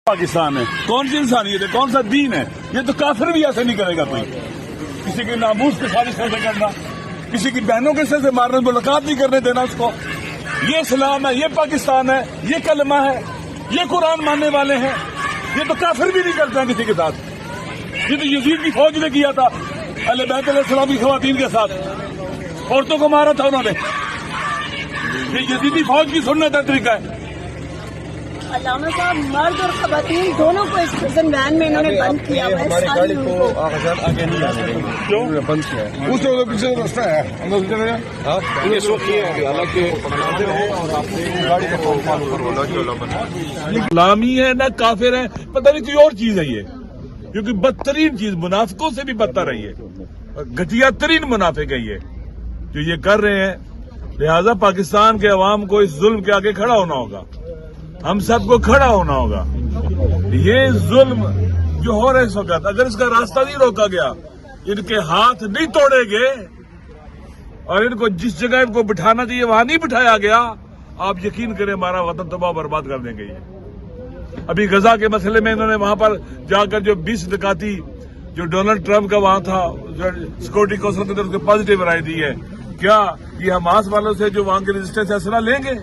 पाकिस्तान है, कौन सी इंसानियत है, कौन सा दीन है? ये तो काफिर भी ऐसे नहीं करेगा कोई। किसी के नामूस के साथ ऐसे करना, किसी की बहनों के से मारने, मुलाकात नहीं करने देना उसको। ये इस्लाम है, ये पाकिस्तान है, ये कलमा है, ये कुरान मानने वाले हैं। ये तो काफिर भी नहीं करते हैं किसी के साथ। ये तो यजीद की फौज ने किया था अहले बैत अलैहिस्सलाम की खवातीन के साथ, औरतों को मारा था उन्होंने। ये यजीदी फौज की सुन्नत का तरीका है। अल्लामा साहब, मर्द और खवातीन दोनों को इस प्रिजन वैन में इन्होंने बंद किया हुआ है। हमारी गाड़ी को आगे नहीं आने देंगे, क्यों बंद किया है। उस जगह पीछे रास्ता है, अंदर से चलेगा। इस वक्त ये है हालांकि गाड़ी का ऊपर होला चोला बना इस्लामी है ना काफिर है, पता नहीं कोई और चीज है ये, क्योंकि बदतरीन चीज मुनाफिकों से भी बदतर है ये, घटिया तरीन मुनाफिक है ये जो ये कर रहे हैं। लिहाजा पाकिस्तान के अवाम को इस जुल्म के आगे खड़ा होना होगा, हम सबको खड़ा होना होगा। ये जुल्म जो हो रहा है इस वक्त, अगर इसका रास्ता नहीं रोका गया, इनके हाथ नहीं तोड़े गए और इनको जिस जगह इनको बिठाना चाहिए वहां नहीं बिठाया गया, आप यकीन करें हमारा वतन तबाह बर्बाद कर देंगे ये। अभी गजा के मसले में इन्होंने वहां पर जाकर जो 20 डकैती जो डोनाल्ड ट्रंप का वहां था, सिक्योरिटी काउंसिल के अंदर उसको पॉजिटिव राय दी है। क्या ये हमास वालों से जो वहां के रजिस्टर से असला लेंगे?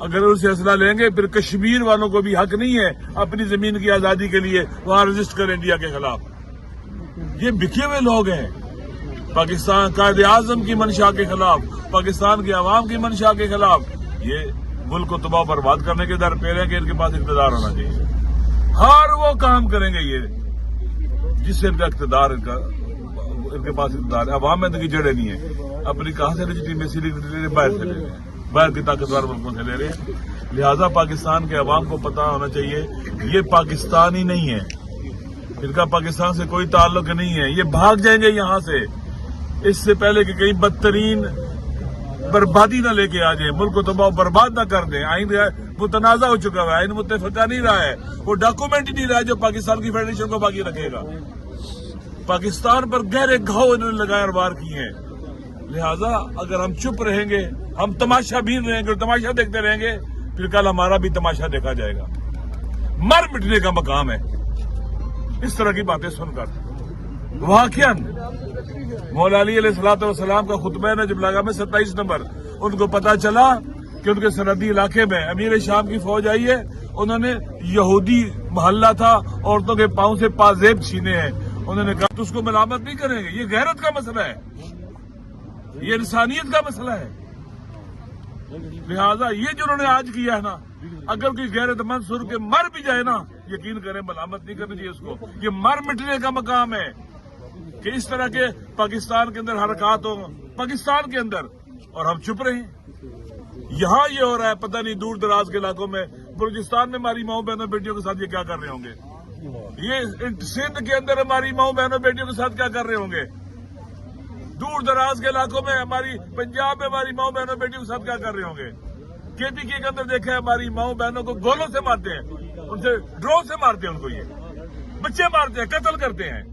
अगर उनसे असला लेंगे फिर कश्मीर वालों को भी हक नहीं है अपनी जमीन की आजादी के लिए वहां रजिस्टर करें इंडिया के खिलाफ। ये बिके हुए लोग हैं, पाकिस्तान कायदे आजम की मंशा के खिलाफ, पाकिस्तान के अवाम की मंशा के खिलाफ। ये मुल्क को तबाह बर्बाद करने के दर पे कि इनके पास इक़्तिदार होना चाहिए। हर वो काम करेंगे ये जिससे इनका इक़्तिदार, इनके पास इक़्तिदार है। अवाम में तो की जड़ें नहीं है, अपनी कहां से लेजिटिमेसी ले रहे हैं, बाहर से ले रहे हैं, बाहर की ताकतवर मुल्कों से ले रहे हैं। लिहाजा पाकिस्तान के अवाम को पता होना चाहिए ये पाकिस्तान ही नहीं है, इनका पाकिस्तान से कोई ताल्लुक नहीं है। ये भाग जाएंगे यहां से इससे पहले कि कहीं बदतरीन बर्बादी न लेके आ जाए, मुल्क को तबाह बर्बाद न कर दें। आइन मुतनाजा हो चुका है, आइन मुत्तफका नहीं रहा है, वो डॉक्यूमेंट ही नहीं रहा है जो पाकिस्तान की फेडरेशन को बाकी रखेगा। पाकिस्तान पर गहरे घाव इन्होंने लगाए और वार किए हैं। लिहाजा अगर हम चुप रहेंगे, हम तमाशा बीन रहेंगे और तमाशा देखते रहेंगे, फिर कल हमारा भी तमाशा देखा जाएगा। मर मिटने का मकाम है इस तरह की बातें सुनकर। वाक़ियन मौला अली अलैहिस्सलाम का खुतबा ने जब लगा में 27 नंबर, उनको पता चला कि उनके सरहदी इलाके में अमीर शाम की फौज आई है, उन्होंने यहूदी मोहल्ला था, औरतों के पांव से पाजेब छीने हैं। उन्होंने कहा तो उसको मलामत नहीं करेंगे, ये गैरत का मसला है, ये इंसानियत का मसला है। लिहाजा ये जो उन्होंने आज किया है ना, अगर कोई गैरतमंद सुर के मर भी जाए ना, यकीन करें मलामत नहीं करनी चाहिए उसको। ये मर मिटने का मकाम है कि इस तरह के पाकिस्तान के अंदर हरकत हो, पाकिस्तान के अंदर, और हम चुप रहे। यहाँ ये हो रहा है, पता नहीं दूर दराज के इलाकों में, बलूचिस्तान में हमारी माओ बहनों बेटियों के साथ ये क्या कर रहे होंगे, ये सिंध के अंदर हमारी माओ बहनों बेटियों के साथ क्या कर रहे होंगे, दूर दराज के इलाकों में हमारी पंजाब में हमारी माओ बहनों बेटियों के साथ क्या कर रहे होंगे। केपीके के अंदर देखा है हमारी माओ बहनों को गोलों से मारते हैं, उनसे ड्रोन से मारते हैं, उनको ये बच्चे मारते हैं, कत्ल करते हैं।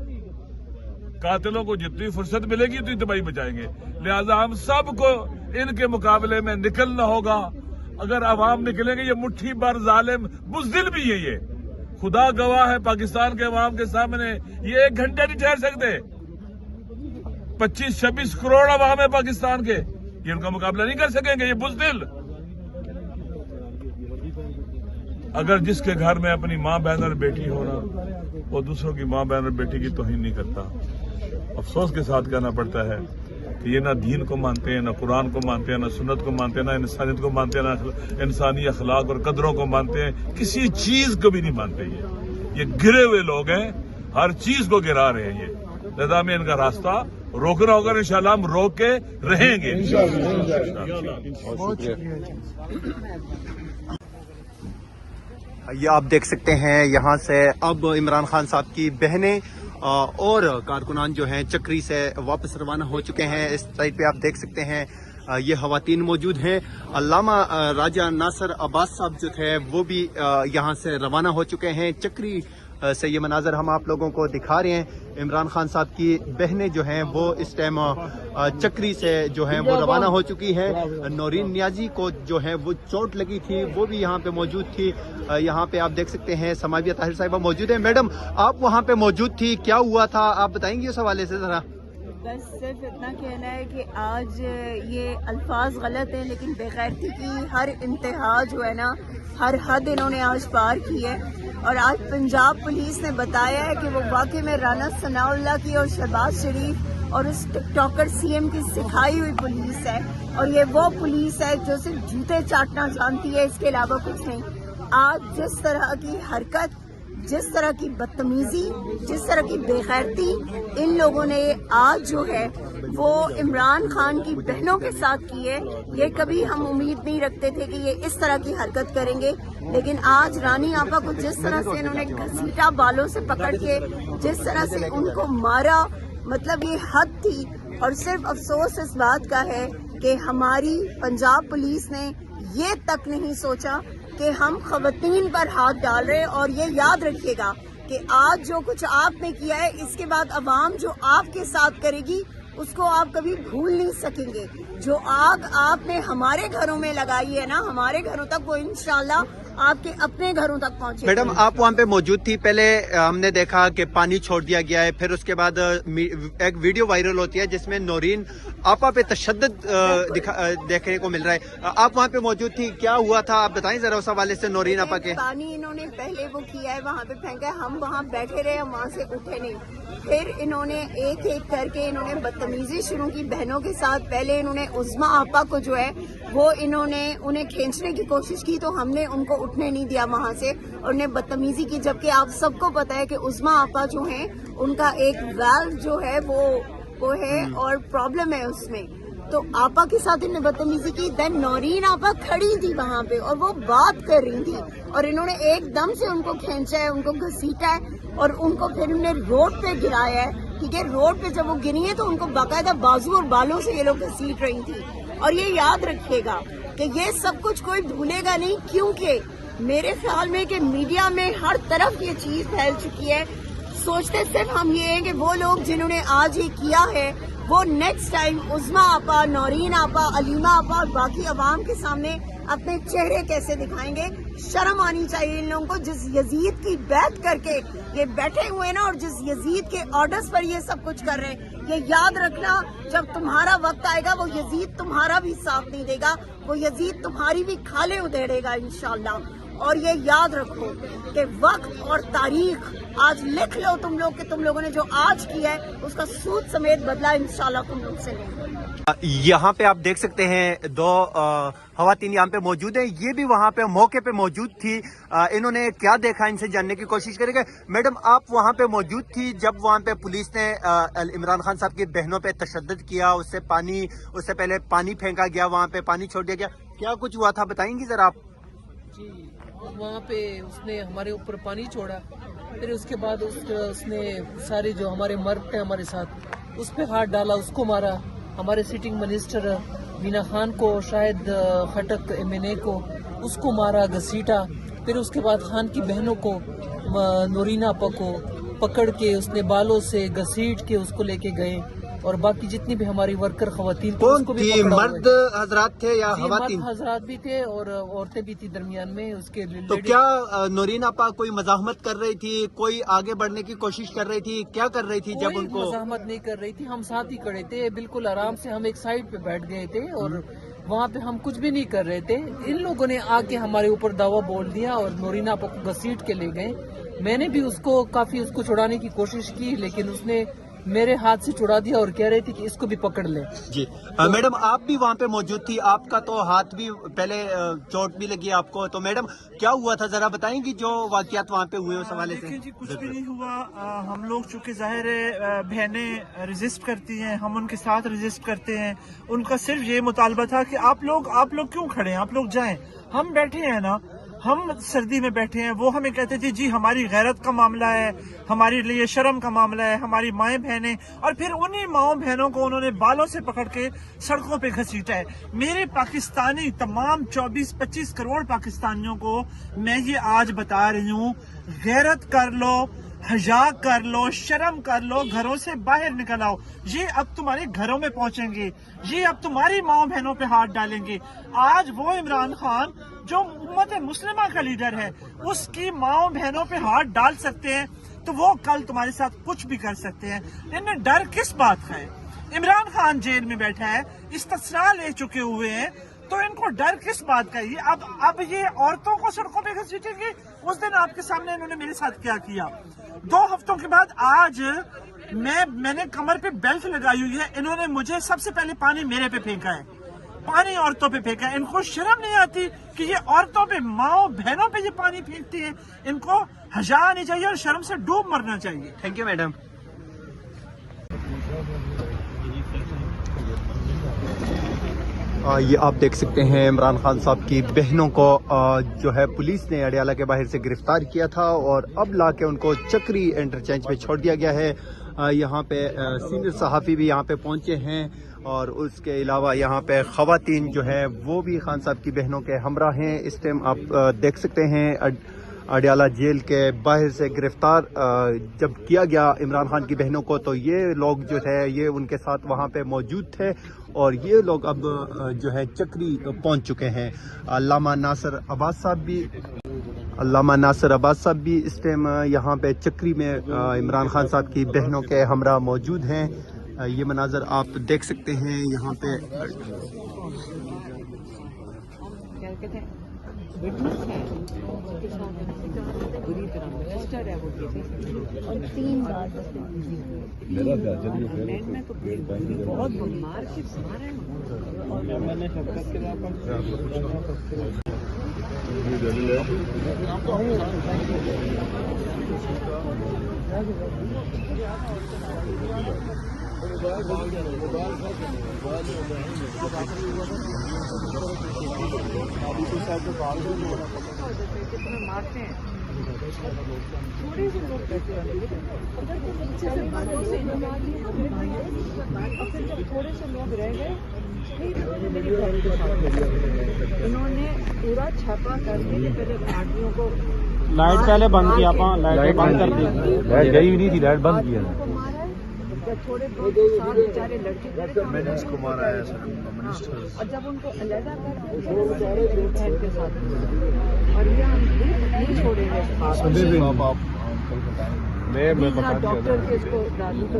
कातिलों को जितनी फुर्सत मिलेगी उतनी तबाही बचाएंगे। लिहाजा हम सबको इनके मुकाबले में निकलना होगा। अगर अवाम निकलेंगे, ये मुट्ठी भर जालिम बुज़दिल भी है, ये खुदा गवाह है पाकिस्तान के अवाम के सामने, ये 1 घंटा नहीं ठहर सकते। 25-26 करोड़ अवाम है पाकिस्तान के, ये उनका मुकाबला नहीं कर सकेंगे, ये बुज़दिल। अगर जिसके घर में अपनी माँ बहन और बेटी हो ना, वो दूसरों की माँ बहन और बेटी की तौहीन नहीं करता। अफसोस के साथ कहना पड़ता है कि ये ना दीन को मानते हैं, ना कुरान को मानते हैं, ना सुन्नत को मानते हैं, ना इंसानियत को मानते हैं, ना इंसानी अखलाक और कदरों को मानते हैं, किसी चीज को भी नहीं मानते। ये गिरे हुए लोग हैं, हर चीज को गिरा रहे हैं। ये लिहाजा में इनका रास्ता रोकना होगा, इंशाल्लाह हम रोक के रहेंगे। ये आप देख सकते हैं यहाँ से अब इमरान खान साहब की बहनें और कारकुनान जो हैं चक्री से वापस रवाना हो चुके हैं। इस साइड पे आप देख सकते हैं ये ख़वातीन मौजूद हैं। अल्लामा राजा नासिर अब्बास साहब जो थे वो भी यहाँ से रवाना हो चुके हैं। चक्री से ये मनाजर हम आप लोगों को दिखा रहे हैं। इमरान खान साहब की बहनें जो हैं वो इस टाइम चक्री से जो हैं वो रवाना हो चुकी हैं। नौरीन नियाजी को जो है वो चोट लगी थी, वो भी यहाँ पे मौजूद थी। यहाँ पे आप देख सकते हैं समाविया ताहिर साहिबा मौजूद है। मैडम, आप वहाँ पे मौजूद थी, क्या हुआ था आप बताएंगी उस हवाले से ज़रा? बस सिर्फ इतना कहना है कि आज ये अल्फाज गलत हैं, लेकिन बेगैरती की हर इंतहा जो है ना, हर हद इन्होंने आज पार की है। और आज पंजाब पुलिस ने बताया है कि वो वाकई में राना सनाउल्लाह की और शहबाज शरीफ और उस टिकटॉकर सीएम की सिखाई हुई पुलिस है। और ये वो पुलिस है जो सिर्फ जूते चाटना जानती है, इसके अलावा कुछ नहीं। आज जिस तरह की हरकत, जिस तरह की बदतमीजी, जिस तरह की बेगैरती इन लोगों ने आज जो है वो इमरान खान की बहनों के साथ की है, ये कभी हम उम्मीद नहीं रखते थे कि ये इस तरह की हरकत करेंगे। लेकिन आज रानी आपा को जिस तरह से इन्होंने घसीटा, बालों से पकड़ के जिस तरह से उनको मारा, मतलब ये हद थी। और सिर्फ अफसोस इस बात का है कि हमारी पंजाब पुलिस ने ये तक नहीं सोचा कि हम खवातीन पर हाथ डाल रहे हैं। और ये याद रखिएगा कि आज जो कुछ आपने किया है, इसके बाद अवाम जो आपके साथ करेगी उसको आप कभी भूल नहीं सकेंगे। जो आग आपने हमारे घरों में लगाई है ना, हमारे घरों तक वो इंशाल्लाह आपके अपने घरों तक पहुंचे। मैडम, आप वहाँ पे मौजूद थी। पहले हमने देखा कि पानी छोड़ दिया गया है, फिर उसके बाद एक वीडियो वायरल होती है जिसमें नौरीन आपा पे तशद्दुद देखने को मिल रहा है। आप वहाँ पे मौजूद थी, क्या हुआ था आप बताएं जरा उस हवाले से नौरीन आपा के? पानी इन्होंने पहले वो किया है, वहाँ पे फेंका है, हम वहाँ बैठे रहे, हम वहाँ से उठे नहीं। फिर इन्होंने एक एक करके इन्होंने बदतमीजी शुरू की बहनों के साथ। पहले इन्होंने उज़्मा आपा को जो है वो इन्होंने उन्हें खींचने की कोशिश की, तो हमने उनको उठने नहीं दिया वहाँ से और उन्हें बदतमीजी की। जबकि आप सबको पता है कि उज़्मा आपा जो हैं उनका एक वाल्व जो है वो है और प्रॉब्लम है उसमें, तो आपा के साथ इन्होंने बदतमीजी की। देन नौरीन आपा खड़ी थी वहाँ पे और वो बात कर रही थी और इन्होंने एकदम से उनको खींचा है, उनको घसीटा है और उनको फिर इन्होंने रोड पे गिराया है। ठीक है, रोड पे जब वो गिरी है तो उनको बाकायदा बाजू और बालों से ये लोग घसीट रही थी। और ये याद रखिएगा कि ये सब कुछ कोई भूलेगा नहीं, क्योंकि मेरे ख्याल में कि मीडिया में हर तरफ ये चीज फैल चुकी है। सोचते सिर्फ हम ये हैं कि वो लोग जिन्होंने आज ये किया है वो नेक्स्ट टाइम उज़्मा आपा, नौरीन आपा, अलीमा आपा और बाकी अवाम के सामने अपने चेहरे कैसे दिखाएंगे। शर्म आनी चाहिए इन लोगों को, जिस यजीद की बैत करके ये बैठे हुए ना और जिस यजीद के ऑर्डर्स पर ये सब कुछ कर रहे हैं। ये याद रखना, जब तुम्हारा वक्त आएगा वो यजीद तुम्हारा भी साथ नहीं देगा, वो यजीद तुम्हारी भी खाले उधेड़ेगा इंशाल्लाह। और ये याद रखो कि वक्त और तारीख आज लिख लो तुम लोग कि तुम लोगों ने जो आज किया है उसका सूद समेत बदला इंशाल्लाह तुम लोग से लेंगे। यहाँ पे आप देख सकते हैं दो खवातीन यहाँ पे मौजूद हैं, ये भी वहाँ पे मौके पे मौजूद थी। इन्होंने क्या देखा इनसे जानने की कोशिश करेंगे। मैडम, आप वहाँ पे मौजूद थी जब वहाँ पे पुलिस ने इमरान खान साहब की बहनों पे तशद्दुद किया, उससे पहले पानी फेंका गया, वहाँ पे पानी छोड़ दिया गया, क्या कुछ हुआ था बताएंगी जरा आप? जी, वहाँ पे उसने हमारे ऊपर पानी छोड़ा, फिर उसके बाद उसने सारे जो हमारे मर्द थे हमारे साथ उस पर हाथ डाला, उसको मारा। हमारे सिटिंग मिनिस्टर मीना खान को, शायद खटक MNA को, उसको मारा, घसीटा। फिर उसके बाद खान की बहनों को, नौरीना आपा को पकड़ के उसने बालों से घसीट के उसको लेके गए। और बाकी जितनी भी हमारी वर्कर खवातीन कौन थी? मर्द हजरात थे या खवातीन? मर्द हजरात भी थे और औरतें भी थी दरमियान में उसके। तो क्या नौरीन आपा कोई मजाहमत कर रही थी, कोई आगे बढ़ने की कोशिश कर रही थी, क्या कर रही थी जब उनको? मजाहमत नहीं कर रही थी, हम साथ ही खड़े थे बिल्कुल आराम से। हम एक साइड पे बैठ गए थे और वहाँ पे हम कुछ भी नहीं कर रहे थे। इन लोगों ने आके हमारे ऊपर दावा बोल दिया और नौरीन आपा को घसीट के ले गए। मैंने भी उसको छुड़ाने की कोशिश की, लेकिन उसने मेरे हाथ से छुड़ा दिया और कह रही थी कि इसको भी पकड़ ले। जी मैडम, आप भी वहाँ पे मौजूद थी, आपका तो हाथ भी पहले चोट भी लगी आपको, तो मैडम क्या हुआ था जरा बताएंगी जो वाकयात वहाँ पे हुए उस हवाले से? देखिए जी, कुछ भी नहीं हुआ। हम लोग चूंकि जाहिर है बहनें रेजिस्ट करती हैं, हम उनके साथ रेजिस्ट करते हैं। उनका सिर्फ ये मुतालबा था कि आप लोग क्यों खड़े हैं, आप लोग जाएं, हम बैठे हैं ना। ہم سردی میں بیٹھے ہیں، وہ ہمیں کہتے تھے جی ہماری غیرت کا معاملہ ہے، ہمارے لیے شرم کا معاملہ ہے، ہماری مائیں بہنیں، اور پھر انہی ماؤں بہنوں کو انہوں نے بالوں سے پکڑ کے سڑکوں پہ گھسیٹا ہے۔ میرے پاکستانی تمام 24-25 کروڑ پاکستانیوں کو میں یہ آج بتا رہی ہوں، غیرت کر لو، حیا کر لو، شرم کر لو، گھروں سے باہر نکل آؤ۔ یہ اب تمہارے گھروں میں پہنچیں گے، یہ اب تمہاری ماؤں بہنوں پہ ہاتھ ڈالیں گے۔ آج وہ عمران خان جو امت مسلمہ کا لیڈر ہے، اس کی ماؤں بہنوں پہ ہاتھ ڈال سکتے ہیں تو وہ کل تمہارے ساتھ کچھ بھی کر سکتے ہیں۔ انہیں ڈر کس بات کا ہے؟ عمران خان جیل میں بیٹھا ہے، استثناء لے چکے ہوئے ہیں، تو ان کو ڈر کس بات کا ہے؟ اب یہ عورتوں کو سڑکوں پہ گھسیٹیں گے۔ اس دن آپ کے سامنے انہوں نے میرے ساتھ کیا کیا۔ 2 ہفتوں کے بعد آج میں نے کمر پہ بیلٹ لگائی ہوئی ہے، انہوں نے مجھے سب سے پہلے پانی میرے پہ پھینکا ہے، پانی عورتوں پہ پھینکا ہے۔ ان کو شرم نہیں آتی کہ یہ عورتوں پہ، ماؤں بہنوں پہ یہ پانی پھینکتی ہیں؟ ان کو حیا آنی چاہیے اور شرم سے ڈوب مرنا چاہیے۔ Thank you madam. یہ آپ دیکھ سکتے ہیں عمران خان صاحب کی بہنوں کو جو ہے پولیس نے اڈیالہ کے باہر سے گرفتار کیا تھا اور اب لا کے ان کو چکری انٹرچینج پہ چھوڑ دیا گیا ہے۔ یہاں پہ سینئر صحافی بھی یہاں پہ پہنچے ہیں اور اس کے علاوہ یہاں پہ خواتین جو ہیں وہ بھی خان صاحب کی بہنوں کے ہمراہ ہیں۔ اس ٹائم آپ دیکھ سکتے ہیں اڈیالہ جیل کے باہر سے گرفتار جب کیا گیا عمران خان کی بہنوں کو تو یہ لوگ جو ہے یہ ان کے ساتھ وہاں پہ موجود تھے اور یہ لوگ اب جو ہے چکری پہنچ چکے ہیں۔ علامہ ناصر عباس صاحب بھی اس ٹائم یہاں پہ چکری میں عمران خان صاحب کی بہنوں کے ہمراہ موجود ہیں۔ یہ مناظر آپ دیکھ سکتے ہیں یہاں پہ۔ تھوڑے سے لوگ رہ گئے، انہوں نے پورا چھاپا کر کے پہلے آدمیوں کو لائٹ پہلے بند کیا، لائٹ بند کر دی، لائٹ گئی نہیں تھی، لائٹ بند کیا۔ تھوڑے بہت بیچارے لڑکے میں نے اس کو مارا ہے اور جب ان کو علیحدہ کر بہن کے ساتھ اور یہ ہم نہیں چھوڑیں گے۔ ڈاکٹر کے اس کو ڈالو تو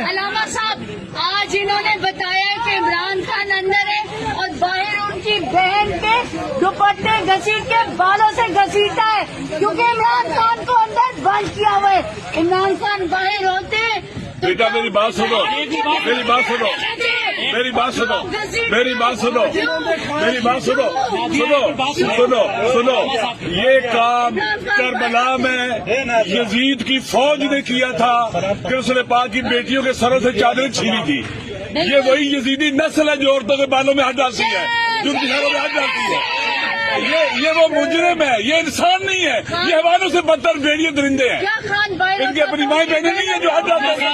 علامہ صاحب آج انہوں نے بتایا کہ عمران خان اندر ہے اور باہر ان کی بہن کے دوپٹے گھسیٹ کے بالوں سے گھسیٹا ہے، کیونکہ عمران خان کو اندر بند کیا ہوا ہے۔ عمران خان باہر ہوتے بیٹا میری بات سنو، میری بات سنو، میری بات سنو، میری بات سنو، میری بات سنو، سنو یہ کام کربلا میں یزید کی فوج نے کیا تھا کہ اس نے پاک کی بیٹیوں کے سروں سے چادریں چھینی تھی۔ یہ وہی یزیدی نسل ہے جو عورتوں کے بالوں میں ہاتھ ڈالتی ہے، جو ان کے سروں میں ہاتھ ڈالتی ہے۔ یہ وہ مجرم ہے، یہ انسان نہیں ہے، یہ حیوانوں سے بدتر بھیڑیے درندے ہیں۔ ان کی اپنی مائیں بہنیں نہیں ہیں جو ہاتھ ڈالتے ہیں۔